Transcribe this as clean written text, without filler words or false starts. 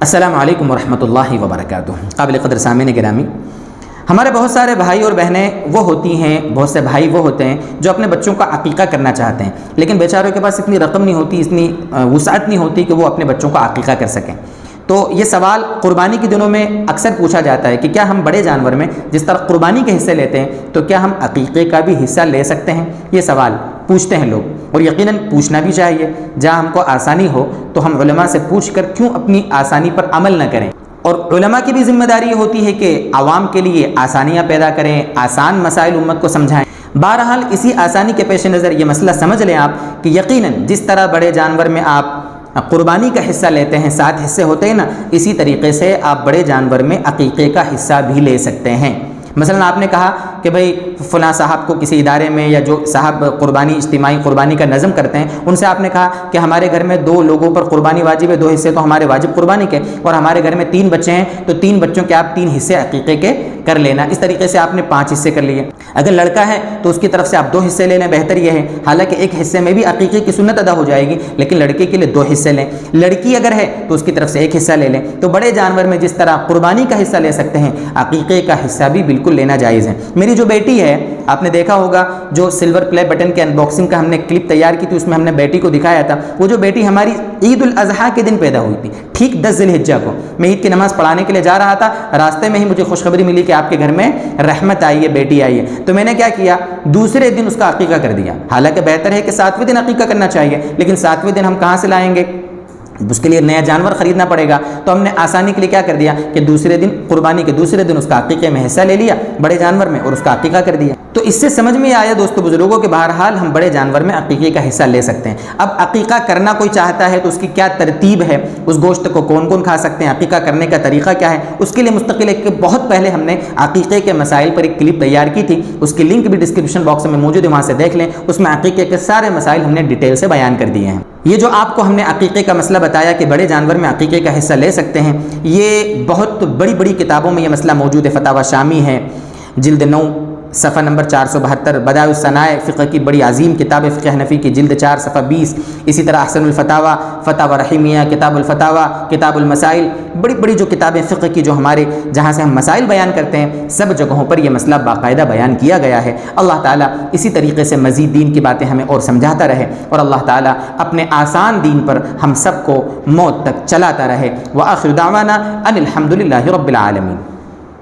السلام علیکم ورحمۃ اللہ وبرکاتہ۔ قابل قدر سامعین گرامی، ہمارے بہت سارے بھائی اور بہنیں وہ ہوتی ہیں، بہت سے بھائی وہ ہوتے ہیں جو اپنے بچوں کا عقیقہ کرنا چاہتے ہیں، لیکن بیچاروں کے پاس اتنی رقم نہیں ہوتی، اتنی وسعت نہیں ہوتی کہ وہ اپنے بچوں کا عقیقہ کر سکیں۔ تو یہ سوال قربانی کے دنوں میں اکثر پوچھا جاتا ہے کہ کیا ہم بڑے جانور میں جس طرح قربانی کے حصے لیتے ہیں تو کیا ہم عقیقے کا بھی حصہ لے سکتے ہیں؟ یہ سوال پوچھتے ہیں لوگ، اور یقیناً پوچھنا بھی چاہیے۔ جہاں ہم کو آسانی ہو تو ہم علماء سے پوچھ کر کیوں اپنی آسانی پر عمل نہ کریں؟ اور علماء کی بھی ذمہ داری یہ ہوتی ہے کہ عوام کے لیے آسانیاں پیدا کریں، آسان مسائل امت کو سمجھائیں۔ بہرحال اسی آسانی کے پیش نظر یہ مسئلہ سمجھ لیں آپ کہ یقیناً جس طرح بڑے جانور میں آپ قربانی کا حصہ لیتے ہیں، 7 حصے ہوتے ہیں نا، اسی طریقے سے آپ بڑے جانور میں عقیقے کا حصہ بھی لے سکتے ہیں۔ مثلا آپ نے کہا کہ بھئی فلاں صاحب کو کسی ادارے میں، یا جو صاحب قربانی اجتماعی قربانی کا نظم کرتے ہیں، ان سے آپ نے کہا کہ ہمارے گھر میں 2 لوگوں پر قربانی واجب ہے، 2 حصے تو ہمارے واجب قربانی کے، اور ہمارے گھر میں 3 بچے ہیں تو 3 بچوں کے آپ 3 حصے عقیقے کے کر لینا۔ اس طریقے سے آپ نے 5 حصے کر لیے۔ اگر لڑکا ہے تو اس کی طرف سے آپ 2 حصے لے لیں، بہتر یہ ہے، حالانکہ ایک حصے میں بھی عقیقے کی سنت ادا ہو جائے گی، لیکن لڑکے کے لیے 2 حصے لیں۔ لڑکی اگر ہے تو اس کی طرف سے 1 حصہ لے لیں۔ تو بڑے جانور میں جس طرح قربانی کا حصہ لے سکتے ہیں، عقیقے کا حصہ بھی بالکل لینا جائز ہے۔ میری جو بیٹی ہے، آپ نے دیکھا ہوگا جو سلور پلے بٹن کے انباکسنگ کا ہم نے کلپ تیار کی تھی، اس میں ہم نے بیٹی کو دکھایا تھا۔ وہ جو بیٹی ہماری عید الاضحیٰ کے دن پیدا ہوئی تھی، ٹھیک 10 ذی الحجہ کو۔ میں عید کی نماز پڑھانے کے لیے جا رہا تھا، راستے میں ہی مجھے خوشخبری ملی کہ آپ کے گھر میں رحمت آئی ہے، بیٹی آئی ہے۔ تو میں نے کیا کیا، دوسرے دن اس کا عقیقہ کر دیا۔ حالانکہ بہتر ہے کہ 7ویں دن عقیقہ کرنا چاہیے، لیکن 7ویں دن ہم کہاں سے لائیں گے؟ اس کے لیے نیا جانور خریدنا پڑے گا۔ تو ہم نے آسانی کے لیے کیا کر دیا کہ دوسرے دن، قربانی کے دوسرے دن اس کا عقیقے میں حصہ لے لیا، بڑے جانور میں، اور اس کا عقیقہ کر دیا۔ تو اس سے سمجھ میں آیا دوستو بزرگوں کہ بہرحال ہم بڑے جانور میں عقیقے کا حصہ لے سکتے ہیں۔ اب عقیقہ کرنا کوئی چاہتا ہے تو اس کی کیا ترتیب ہے، اس گوشت کو کون کون کھا سکتے ہیں، عقیقہ کرنے کا طریقہ کیا ہے، اس کے لیے مستقل ایک بہت پہلے ہم نے عقیقے کے مسائل پر ایک کلپ تیار کی تھی، اس کی لنک بھی ڈسکرپشن باکس میں موجود ہے، وہاں سے دیکھ لیں۔ اس میں عقیقے کے سارے مسائل ہم نے ڈیٹیل سے بیان کر دیے ہیں۔ یہ جو آپ کو ہم نے عقیقے کا مسئلہ بتایا کہ بڑے جانور میں عقیقے کا حصہ لے سکتے ہیں، یہ بہت بڑی بڑی کتابوں میں یہ مسئلہ موجود ہے۔ فتاوی شامی ہے، جلد 9 صفحہ نمبر 472، بدائع الصنائع فقہ کی بڑی عظیم کتاب فقہ حنفی کی جلد 4 صفحہ 20، اسی طرح احسن الفتاوی، فتاوی رحیمیہ، کتاب الفتاوی، کتاب المسائل، بڑی بڑی جو کتابیں فقہ کی جو ہمارے جہاں سے ہم مسائل بیان کرتے ہیں، سب جگہوں پر یہ مسئلہ باقاعدہ بیان کیا گیا ہے۔ اللہ تعالیٰ اسی طریقے سے مزید دین کی باتیں ہمیں اور سمجھاتا رہے، اور اللہ تعالیٰ اپنے آسان دین پر ہم سب کو موت تک چلاتا رہے۔ وآخر دعوانا ان الحمد للہ رب العالمین۔